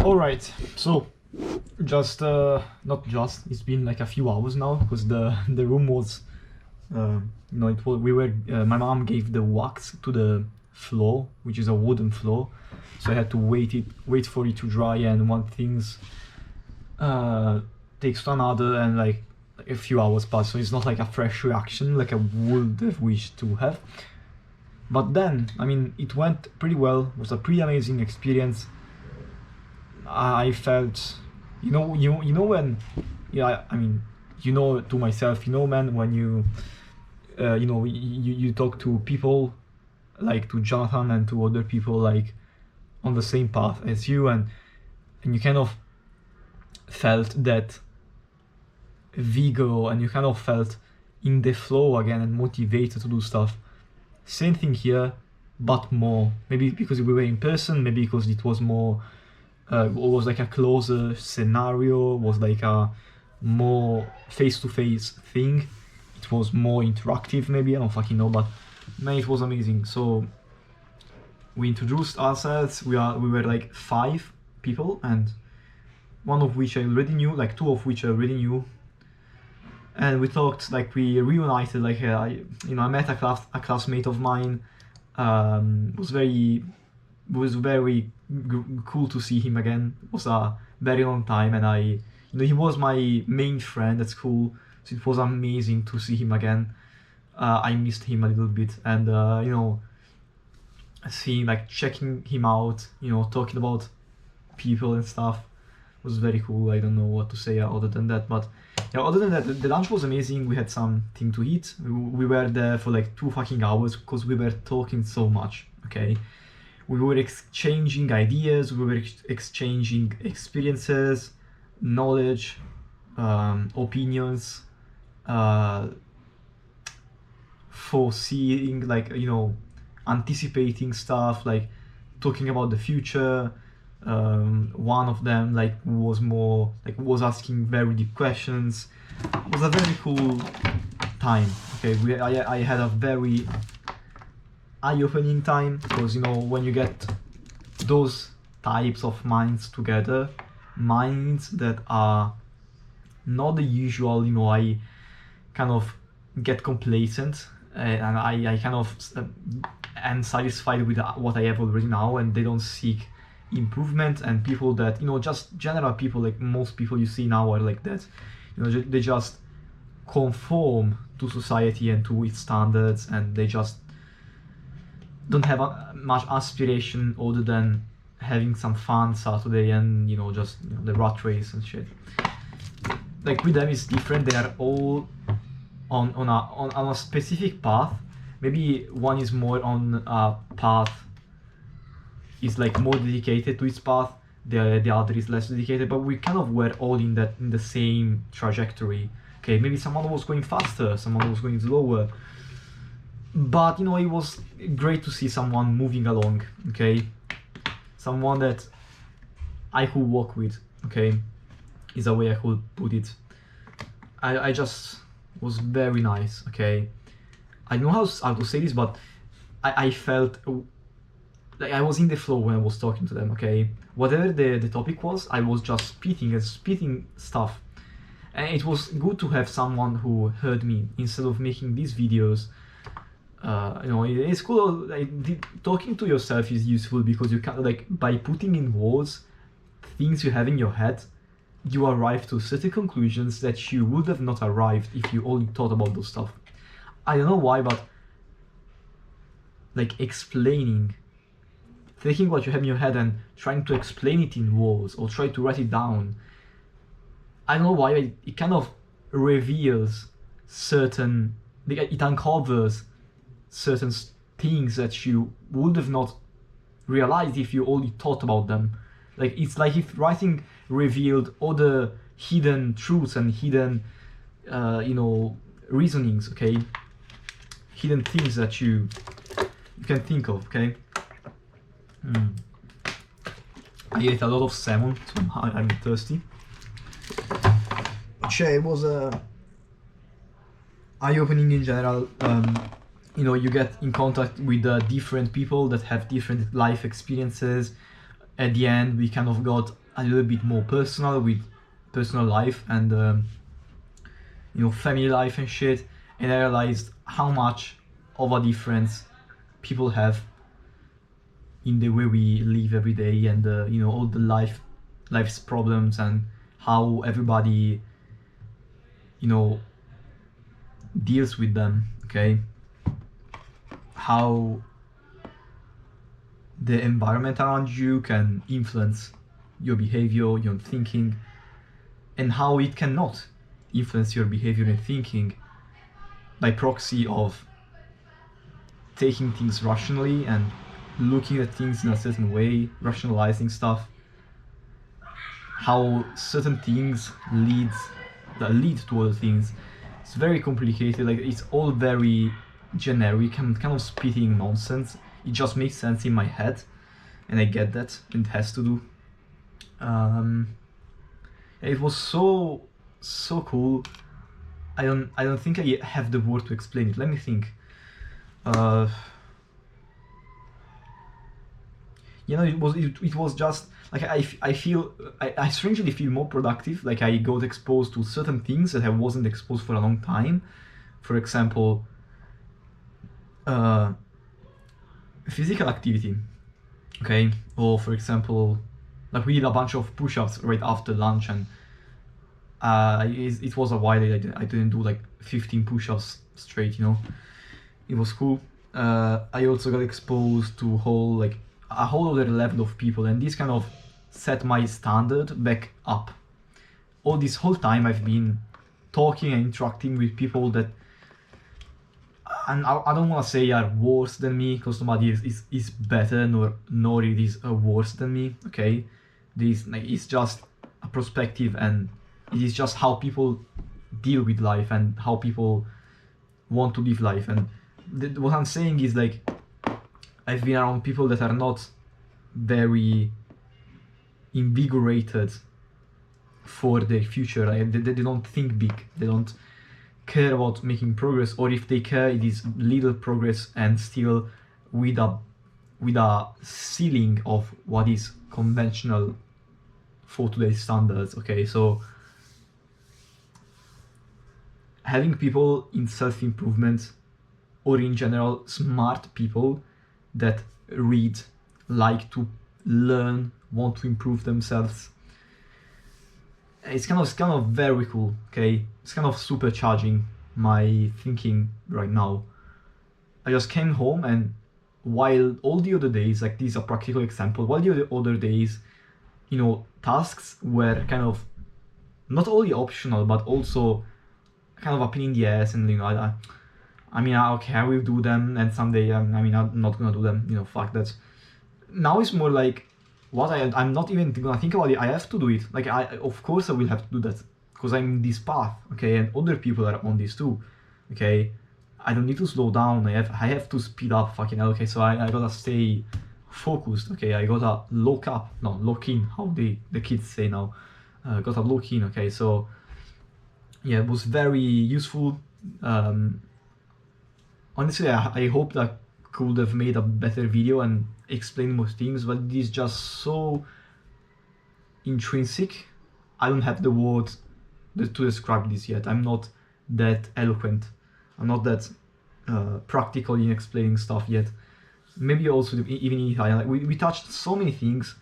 Alright, so just it's been like a few hours now, because the room was my mom gave the wax to the floor, which is a wooden floor, so I had to wait for it to dry, and one things takes to another, and like a few hours pass, so it's not like a fresh reaction like I would have wished to have. But then, I mean, it went pretty well. It was a pretty amazing experience. I felt, you know when, yeah, I mean, to myself, man, when you talk to people, like to Jonathan and to other people like on the same path as you, and you kind of felt that vigor, and you kind of felt in the flow again and motivated to do stuff. Same thing here, but more. Maybe because we were in person, maybe because it was more, was like a closer scenario, was like a more face-to-face thing. It was more interactive, maybe, I don't fucking know, but man, it was amazing. So we introduced ourselves. We were like 5 people, and one of which I already knew, like 2 of which I already knew. And we talked, like we reunited, like I met a classmate of mine. It was very cool to see him again. It was a very long time, and he was my main friend at school, so it was amazing to see him again. I missed him a little bit, and seeing, like, checking him out, talking about people and stuff was very cool. I don't know what to say other than that, but yeah, other than that, the lunch was amazing. We had something to eat. We were there for like 2 fucking hours because we were talking so much, okay? We were exchanging ideas, we were exchanging experiences, knowledge, opinions, foreseeing, like, anticipating stuff, like talking about the future. One of them was asking very deep questions. It was a very cool time. Okay, I had a very eye-opening time, because when you get those types of minds together, minds that are not the usual, I kind of get complacent, and I kind of am satisfied with what I have already now, and they don't seek improvement. And people that, just general people, like most people you see now are like that. They just conform to society and to its standards, and they just don't have much aspiration other than having some fun Saturday and just the rat race and shit. Like with them it's different. They are all on a specific path. Maybe one is more on a path, is like more dedicated to its path, the other is less dedicated, but we kind of were all in the same trajectory. Okay, maybe someone was going faster, someone was going slower, but it was great to see someone moving along, okay? Someone that I could walk with, okay? Is a way I could put it. I just was very nice, okay? I don't know how to say this, but I felt like I was in the flow when I was talking to them, okay? Whatever the topic was, I was just spitting stuff. And it was good to have someone who heard me instead of making these videos. It's cool, talking to yourself is useful, because you can, like, by putting in words things you have in your head, you arrive to certain conclusions that you would have not arrived if you only thought about those stuff. I don't know why, but like taking what you have in your head and trying to explain it in words or try to write it down, I don't know why, it kind of reveals it uncovers certain things that you would have not realized if you only thought about them. Like, it's like if writing revealed other hidden truths and hidden reasonings, okay? Hidden things that you can think of, okay? I ate a lot of salmon, so I'm thirsty. But yeah, it was eye-opening in general. You get in contact with different people that have different life experiences. At the end, we kind of got a little bit more personal with personal life and family life and shit, and I realized how much of a difference people have in the way we live every day, and all the life's problems, and how everybody deals with them. Okay, how the environment around you can influence your behavior, your thinking, and how it cannot influence your behavior and thinking by proxy of taking things rationally and looking at things in a certain way, rationalizing stuff. How certain things lead to other things. It's very complicated. Like, it's all very generic. I'm kind of spitting nonsense. It just makes sense in my head, and I get that, and it has to do. It was so cool. I don't think I have the word to explain it. Let me think. It was just like I strangely feel more productive. Like, I got exposed to certain things that I wasn't exposed for a long time. For example, physical activity. Okay, or for example, like, we did a bunch of push-ups right after lunch, and it was a while I didn't do like 15 push-ups straight. It was cool. I also got exposed to a whole other level of people, and this kind of set my standard back up. All this whole time I've been talking and interacting with people that, and I don't want to say are worse than me, because nobody is better, nor it is worse than me. Okay, it's just a perspective, and it is just how people deal with life and how people want to live life. And what I'm saying is, like, I've been around people that are not very invigorated for their future. They don't think big. They don't care about making progress, or if they care, it is little progress, and still with a ceiling of what is conventional for today's standards. Okay, so having people in self-improvement, or in general smart people that read, like to learn, want to improve themselves, it's kind of very cool. Okay, it's kind of supercharging my thinking right now. I just came home, and while all the other days, like, this is a practical example, while the other days, tasks were kind of not only optional but also kind of a pain in the ass, and okay, I will do them, and someday I'm not gonna do them. Fuck that. Now it's more like, I'm not even gonna think about it. I have to do it. Like, of course I will have to do that, because I'm in this path. Okay, and other people are on this too. Okay, I don't need to slow down. I have to speed up. Fucking hell. Okay, so I gotta stay focused. Okay, I gotta lock in. How the kids say now. Gotta lock in. Okay, so yeah, it was very useful. Honestly, I hope that could have made a better video and explained more things, but it is just so intrinsic. I don't have the words to describe this yet. I'm not that eloquent. I'm not that practical in explaining stuff yet. Maybe also even if we touched so many things.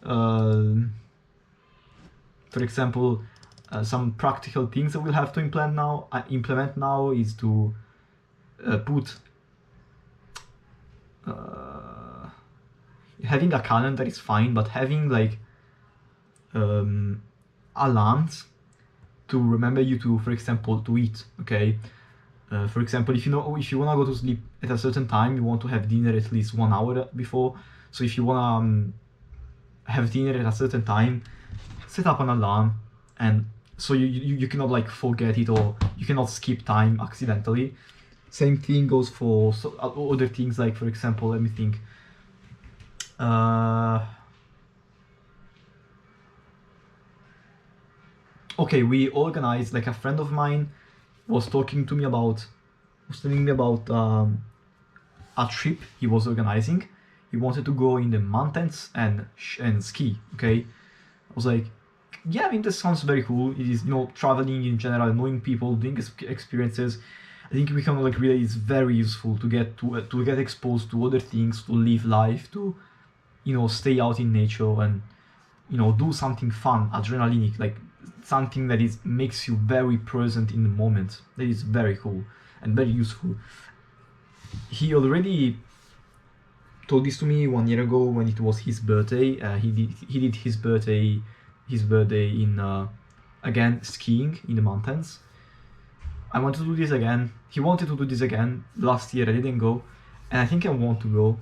For example, some practical things that we'll have to implement now is to put having a calendar is fine, but having like alarms to remember you to, for example, to eat. Okay, for example, if you wanna go to sleep at a certain time, you want to have dinner at least 1 hour before. So if you wanna have dinner at a certain time, set up an alarm, and so you cannot like forget it, or you cannot skip time accidentally. Same thing goes for other things, like, for example, let me think. Okay, we organized, like, a friend of mine was telling me about a trip he was organizing. He wanted to go in the mountains and ski. Okay, I was like, yeah, I mean, this sounds very cool. It is, traveling in general, knowing people, doing experiences. I think we can like really, it's very useful to get exposed to other things, to live life, to stay out in nature and do something fun, adrenalinic, like something that is makes you very present in the moment. That is very cool and very useful. He already told this to me 1 year ago when it was his birthday. He did his birthday in again skiing in the mountains. I want to do this again. He wanted to do this again last year. I didn't go, and I think I want to go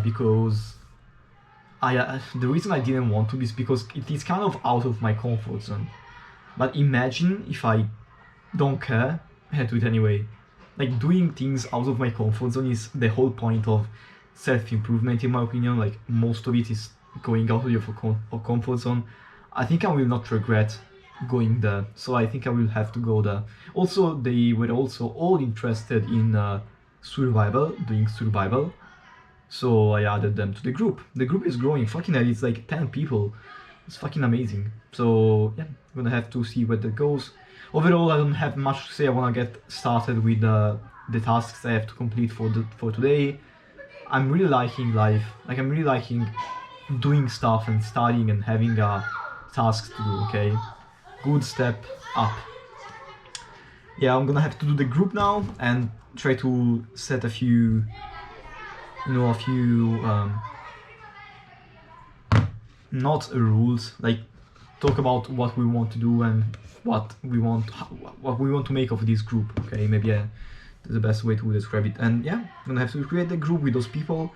because the reason I didn't want to is because it is kind of out of my comfort zone. But imagine if I don't care, I had to do it anyway. Like, doing things out of my comfort zone is the whole point of self-improvement, in my opinion. Like, most of it is going out of your comfort zone. I think I will not regret going there, so I think I will have to go there. Also, they were also all interested in survival, doing survival, so I added them to the group. The group is growing. Fucking hell, it's like 10 people. It's fucking amazing. So yeah, I'm gonna have to see where that goes. Overall, I don't have much to say. I wanna get started with the tasks I have to complete for today. I'm really liking life. Like, I'm really liking doing stuff and studying and having tasks to do. Okay, good step up. Yeah, I'm gonna have to do the group now and try to set a few not rules, like talk about what we want to do and what we want to make of this group. Okay, maybe that's the best way to describe it. And yeah, I'm gonna have to create a group with those people,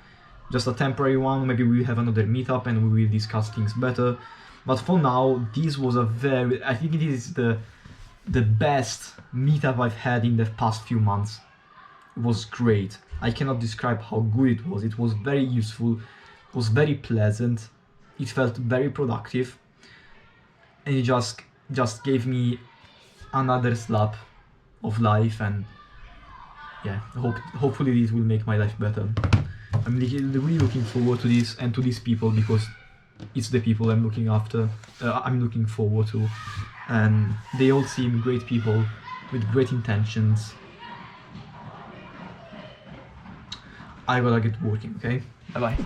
just a temporary one. Maybe we'll have another meetup and we will discuss things better. But for now, this was I think it is the best meetup I've had in the past few months. It was great. I cannot describe how good it was. It was very useful. It was very pleasant. It felt very productive. And it just gave me another slap of life, and yeah, hopefully this will make my life better. I'm really looking forward to this and to these people, because it's the people I'm looking after. I'm looking forward to, and they all seem great people with great intentions. I gotta get working, okay? Bye bye.